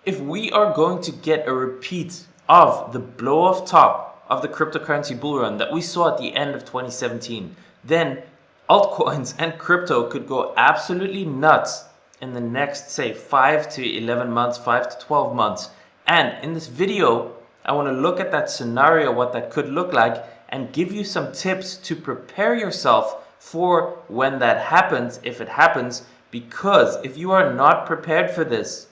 If we are going to get a repeat of the blow off top of the cryptocurrency bull run that we saw at the end of 2017, then altcoins and crypto could go absolutely nuts in the next, say, 5 to 11 months, 5 to 12 months. And in this video, I want to look at that scenario, what that could look like, and give you some tips to prepare yourself for when that happens, if it happens, because if you are not prepared for this,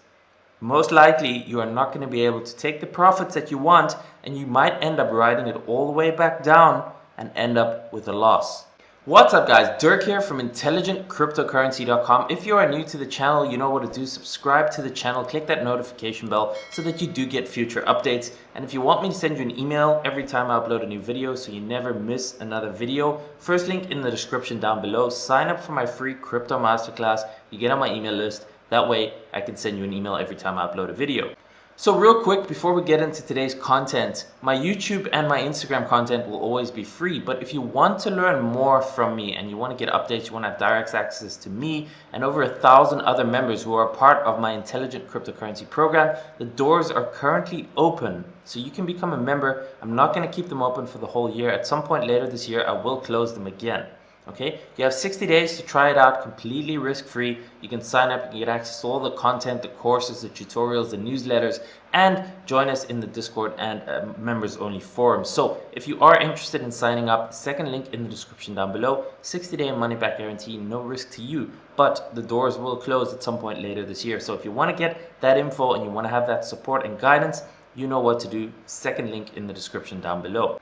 most likely you are not going to be able to take the profits that you want, and you might end up riding it all the way back down and end up with a loss. What's up guys, Dirk here from IntelligentCryptocurrency.com. If you are new to the channel, you know what to do. Subscribe to the channel, click that notification bell so that you do get future updates. And if you want me to send you an email every time I upload a new video so you never miss another video, first link in the description down below. Sign up for my free crypto masterclass. You get on my email list. That way I can send you an email every time I upload a video. So real quick, before we get into today's content, my YouTube and my Instagram content will always be free. But if you want to learn more from me and you want to get updates, you want to have direct access to me and over 1,000 other members who are part of my Intelligent Cryptocurrency program, the doors are currently open. So you can become a member. I'm not going to keep them open for the whole year. At some point later this year, I will close them again. Okay, you have 60 days to try it out completely risk-free. You can sign up, you can get access to all the content, the courses, the tutorials, the newsletters, and join us in the Discord and members only forum. So if you are interested in signing up, second link in the description down below. 60-day money back guarantee, no risk to you, but the doors will close at some point later this year. So if you want to get that info and you want to have that support and guidance, you know what to do. Second link in the description down below.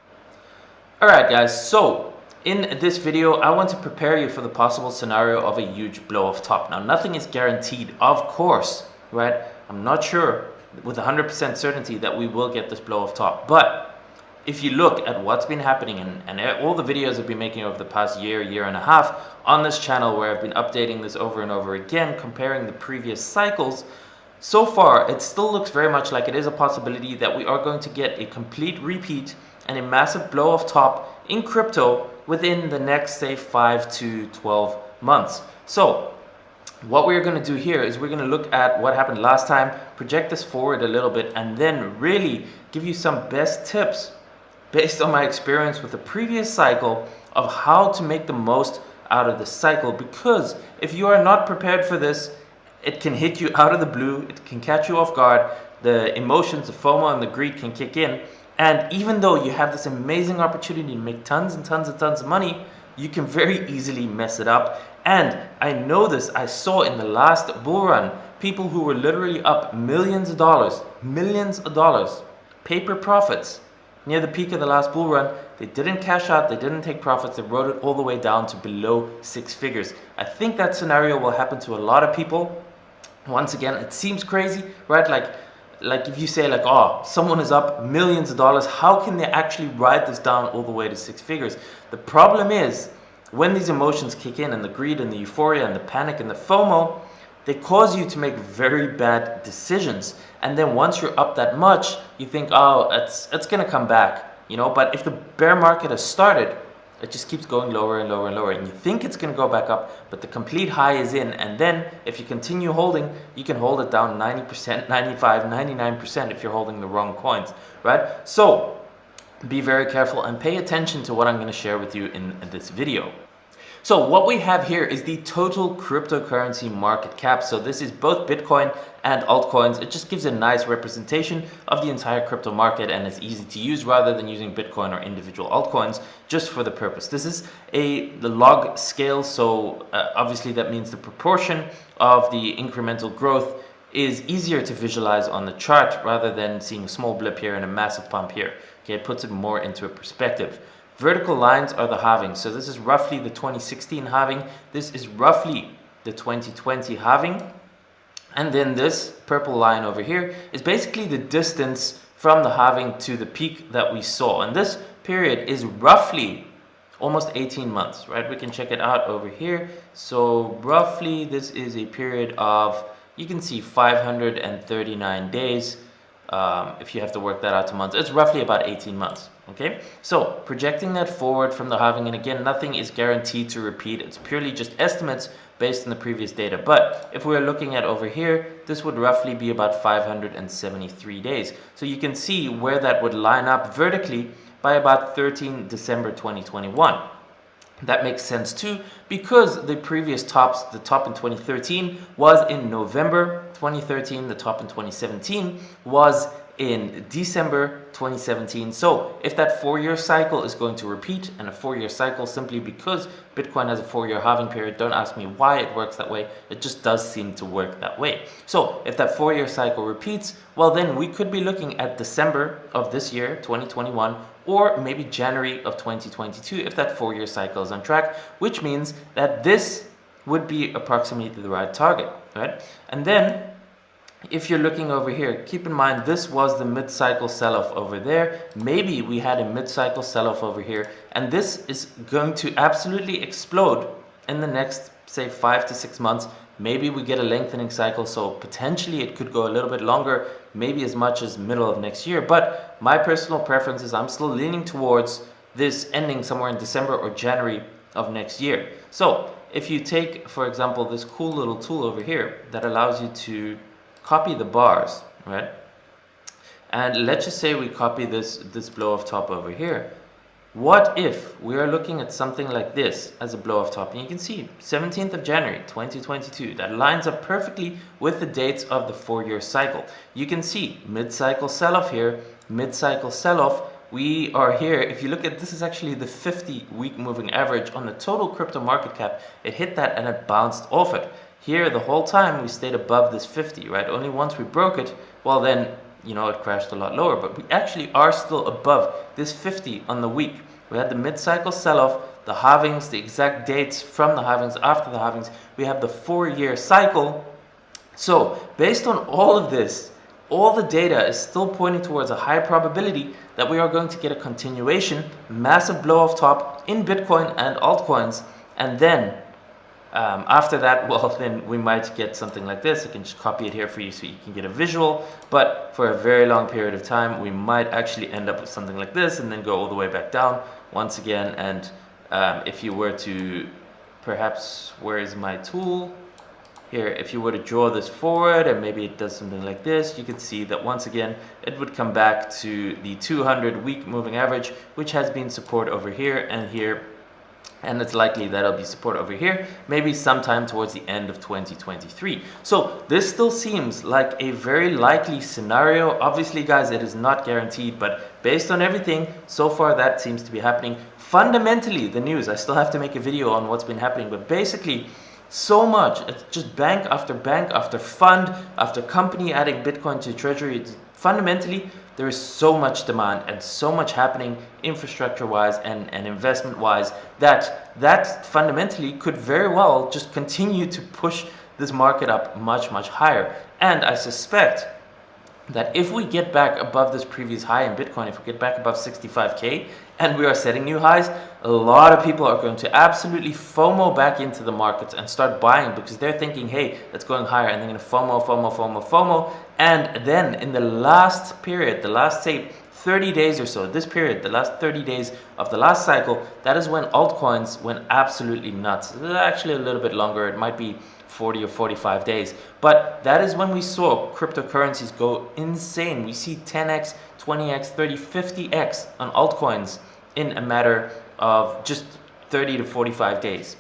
All right guys, so in this video, I want to prepare you for the possible scenario of a huge blow off top. Now, nothing is guaranteed, of course, right? I'm not sure with 100% certainty that we will get this blow off top. But if you look at what's been happening and all the videos I've been making over the past year and a half on this channel where I've been updating this over and over again, comparing the previous cycles, so far, it still looks very much like it is a possibility that we are going to get a complete repeat and a massive blow off top in crypto within the next, say, 5 to 12 months. So what we're going to do here is we're going to look at what happened last time, project this forward a little bit, and then really give you some best tips based on my experience with the previous cycle of how to make the most out of the cycle. Because if you are not prepared for this, it can hit you out of the blue, it can catch you off guard, the emotions, the FOMO and the greed can kick in. And even though you have this amazing opportunity to make tons and tons and tons of money, you can very easily mess it up. And I know this, I saw in the last bull run, people who were literally up millions of dollars, paper profits. Near the peak of the last bull run, they didn't cash out, they didn't take profits, they rode it all the way down to below 6 figures. I think that scenario will happen to a lot of people. Once again, it seems crazy, right? Like if you say like, oh, someone is up millions of dollars, how can they actually ride this down all the way to 6 figures? The problem is when these emotions kick in and the greed and the euphoria and the panic and the FOMO, they cause you to make very bad decisions. And then once you're up that much, you think, oh, it's going to come back, you know? But if the bear market has started, it just keeps going lower and lower and lower. And you think it's going to go back up, but the complete high is in. And then if you continue holding, you can hold it down 90%, 95, 99% if you're holding the wrong coins, right? So be very careful and pay attention to what I'm going to share with you in this video. So what we have here is the total cryptocurrency market cap. So this is both Bitcoin and altcoins. It just gives a nice representation of the entire crypto market and it's easy to use rather than using Bitcoin or individual altcoins just for the purpose. This is the log scale. So obviously that means the proportion of the incremental growth is easier to visualize on the chart rather than seeing a small blip here and a massive pump here. Okay, it puts it more into a perspective. Vertical lines are the halving. So this is roughly the 2016 halving. This is roughly the 2020 halving. And then this purple line over here is basically the distance from the halving to the peak that we saw. And this period is roughly almost 18 months, right? We can check it out over here. So roughly this is a period of, you can see 539 days. If you have to work that out to months, it's roughly about 18 months. Okay, so projecting that forward from the halving, and again, nothing is guaranteed to repeat. It's purely just estimates based on the previous data. But if we're looking at over here, this would roughly be about 573 days. So you can see where that would line up vertically by about 13 December 2021. That makes sense too, because the previous tops, the top in 2013 was in November 2013, the top in 2017 was in December 2017. So if that 4-year cycle is going to repeat, and a 4-year cycle simply because Bitcoin has a 4-year halving period, don't ask me why it works that way, it just does seem to work that way. So if that 4-year cycle repeats, well then we could be looking at December of this year, 2021, or maybe January of 2022 if that 4-year cycle is on track, which means that this would be approximately the right target, right? And then if you're looking over here, keep in mind this was the mid-cycle sell-off over there. Maybe we had a mid-cycle sell-off over here, and this is going to absolutely explode in the next, say, 5 to 6 months. Maybe we get a lengthening cycle, so potentially it could go a little bit longer, maybe as much as middle of next year. But my personal preference is I'm still leaning towards this ending somewhere in December or January of next year. So if you take, for example, this cool little tool over here that allows you to copy the bars, right? And let's just say we copy this blow off top over here. What if we are looking at something like this as a blow off top? And you can see 17th of January 2022, that lines up perfectly with the dates of the 4-year cycle. You can see mid-cycle sell-off here, mid-cycle sell-off. We are here, if you look at this, is actually the 50-week moving average on the total crypto market cap. It hit that and it bounced off it. Here, the whole time we stayed above this 50, right? Only once we broke it, well then, you know, it crashed a lot lower, but we actually are still above this 50 on the week. We had the mid-cycle sell-off, the halvings, the exact dates from the halvings, after the halvings. We have the 4-year cycle. So based on all of this, all the data is still pointing towards a high probability that we are going to get a continuation, massive blow off top in Bitcoin and altcoins. And then after that, well, then we might get something like this. I can just copy it here for you so you can get a visual. But for a very long period of time, we might actually end up with something like this and then go all the way back down once again. And if you were to, perhaps, where is my tool? Here, if you were to draw this forward and maybe it does something like this, you could see that once again, it would come back to the 200-week moving average, which has been support over here and here. And it's likely that it'll be support over here, maybe sometime towards the end of 2023. So this still seems like a very likely scenario. Obviously, guys, it is not guaranteed, but based on everything, so far that seems to be happening. Fundamentally, the news, I still have to make a video on what's been happening, but basically, so much, it's just bank after fund after company adding Bitcoin to treasury. Fundamentally, there is so much demand and so much happening infrastructure-wise and investment-wise that fundamentally could very well just continue to push this market up much, much higher. And I suspect that if we get back above this previous high in Bitcoin, if we get back above 65K and we are setting new highs, a lot of people are going to absolutely FOMO back into the markets and start buying because they're thinking, hey, that's going higher, and they're going to FOMO. And then in the last period, the last, say, 30 days or so, this period, the last 30 days of the last cycle, that is when altcoins went absolutely nuts. Actually a little bit longer, it might be 40 or 45 days. But that is when we saw cryptocurrencies go insane. We see 10x, 20x, 30, 50x on altcoins in a matter of just 30 to 45 days.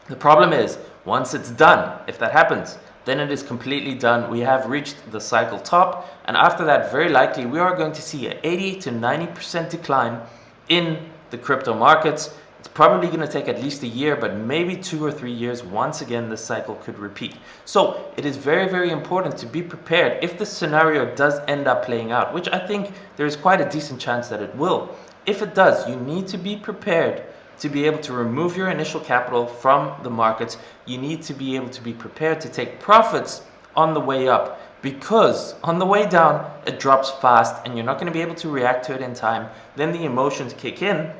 The problem is, once it's done, if that happens, then it is completely done. We have reached the cycle top, and after that, very likely, we are going to see an 80 to 90% decline in the crypto markets. It's probably going to take at least a year, but maybe 2 or 3 years. Once again, this cycle could repeat. So it is very, very important to be prepared if the scenario does end up playing out, which I think there is quite a decent chance that it will. If it does, you need to be prepared to be able to remove your initial capital from the markets. You need to be able to be prepared to take profits on the way up, because on the way down, it drops fast and you're not going to be able to react to it in time. Then the emotions kick in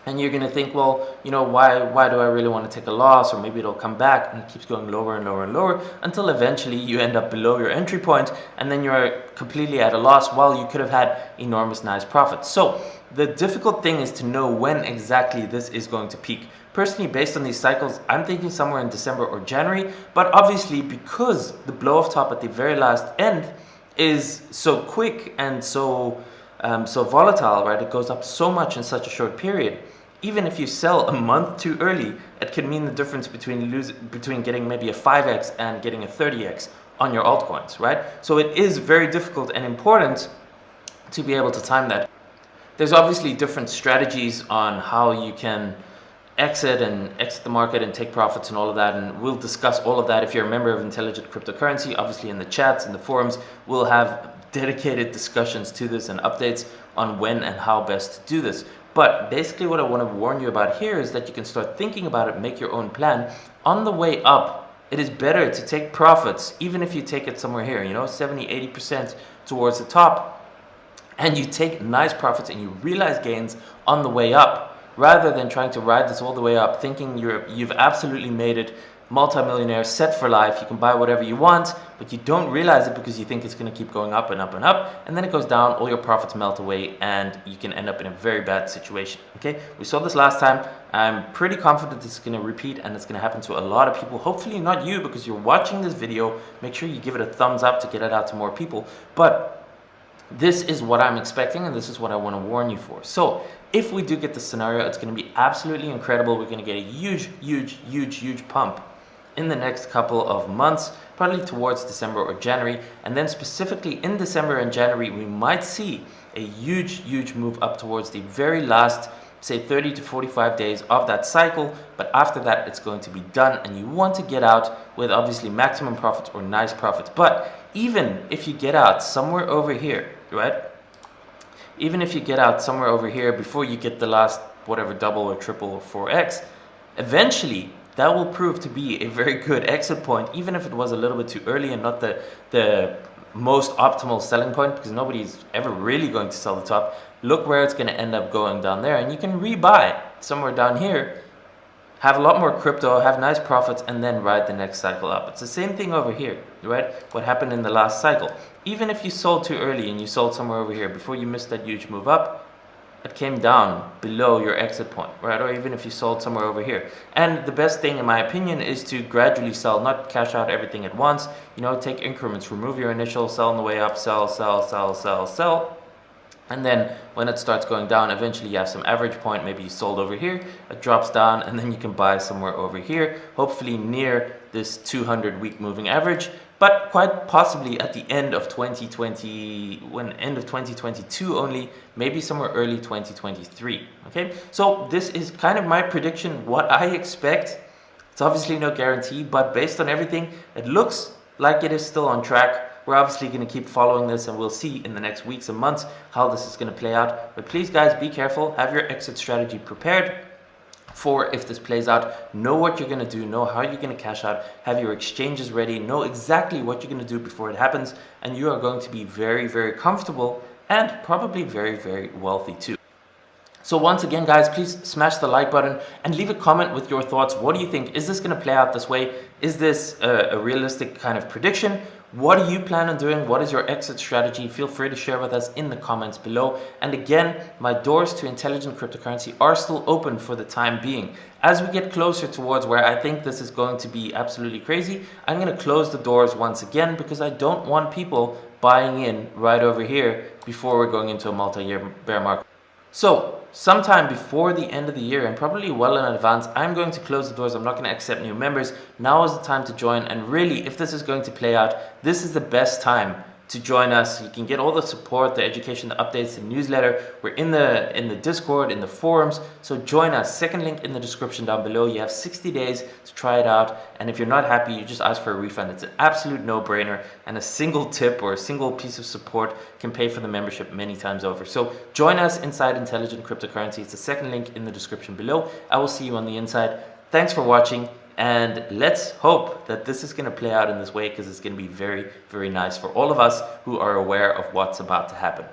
and you're going to think, well, you know, why do I really want to take a loss? Or maybe it'll come back, and it keeps going lower and lower and lower until eventually you end up below your entry point, and then you're completely at a loss while you could have had enormous nice profits. So the difficult thing is to know when exactly this is going to peak. Personally, based on these cycles, I'm thinking somewhere in December or January, but obviously because the blow off top at the very last end is so quick and so volatile, right? It goes up so much in such a short period. Even if you sell a month too early, it can mean the difference between getting maybe a 5x and getting a 30x on your altcoins, right? So it is very difficult and important to be able to time that. There's obviously different strategies on how you can exit the market and take profits and all of that, and we'll discuss all of that. If you're a member of Intelligent Cryptocurrency, obviously in the chats and the forums, we'll have dedicated discussions to this and updates on when and how best to do this. But basically what I want to warn you about here is that you can start thinking about it, make your own plan. On the way up, it is better to take profits, even if you take it somewhere here, 70-80% towards the top, and you take nice profits and you realize gains on the way up, rather than trying to ride this all the way up, thinking you've absolutely made it, multimillionaire, set for life, you can buy whatever you want, but you don't realize it because you think it's going to keep going up and up and up, and then it goes down, all your profits melt away, and you can end up in a very bad situation. Okay, we saw this last time. I'm pretty confident this is going to repeat, and it's going to happen to a lot of people. Hopefully not you, because you're watching this video. Make sure you give it a thumbs up to get it out to more people. But this is what I'm expecting, and this is what I want to warn you for. So if we do get this scenario, it's going to be absolutely incredible. We're going to get a huge pump in the next couple of months, probably towards December or January. And then specifically in December and January, we might see a huge move up towards the very last, say 30 to 45 days of that cycle. But after that, it's going to be done, and you want to get out with obviously maximum profits or nice profits. But even if you get out somewhere over here, right? Even if you get out somewhere over here before you get the last whatever double or triple or 4x, eventually that will prove to be a very good exit point, even if it was a little bit too early and not the most optimal selling point, because nobody's ever really going to sell the top. Look where it's going to end up going down there, and you can rebuy somewhere down here, have a lot more crypto, have nice profits, and then ride the next cycle up. It's the same thing over here, right? What happened in the last cycle. Even if you sold too early and you sold somewhere over here before you missed that huge move up, it came down below your exit point, right? Or even if you sold somewhere over here. And the best thing, in my opinion, is to gradually sell, not cash out everything at once. Take increments, remove your initial, sell on the way up, sell. And then when it starts going down, eventually you have some average point. Maybe you sold over here, it drops down, and then you can buy somewhere over here, hopefully near this 200-week moving average. But quite possibly at the end of 2022 only, maybe somewhere early 2023. Okay, so this is kind of my prediction, what I expect. It's obviously no guarantee, but based on everything, it looks like it is still on track. We're obviously going to keep following this, and we'll see in the next weeks and months how this is going to play out. But please, guys, be careful. Have your exit strategy prepared for if this plays out. Know what you're going to do. Know how you're going to cash out. Have your exchanges ready. Know exactly what you're going to do before it happens. And you are going to be very comfortable and probably very wealthy too. So once again, guys, please smash the like button and leave a comment with your thoughts. What do you think? Is this going to play out this way? Is this a realistic kind of prediction? What do you plan on doing? What is your exit strategy? Feel free to share with us in the comments below. And again, my doors to Intelligent Cryptocurrency are still open for the time being. As we get closer towards where I think this is going to be absolutely crazy, I'm going to close the doors once again, because I don't want people buying in right over here before we're going into a multi-year bear market. So sometime before the end of the year, and probably well in advance, I'm going to close the doors. I'm not going to accept new members. Now is the time to join, and really, if this is going to play out, this is the best time to join us. You can get all the support, the education, the updates, the newsletter. We're in the Discord, in the forums, so join us. Second link in the description down below. You have 60 days to try it out, and if you're not happy, you just ask for a refund. It's an absolute no-brainer, and a single tip or a single piece of support can pay for the membership many times over. So join us inside Intelligent Cryptocurrency. It's the second link in the description below. I will see you on the inside. Thanks for watching. And let's hope that this is going to play out in this way, because it's going to be very nice for all of us who are aware of what's about to happen.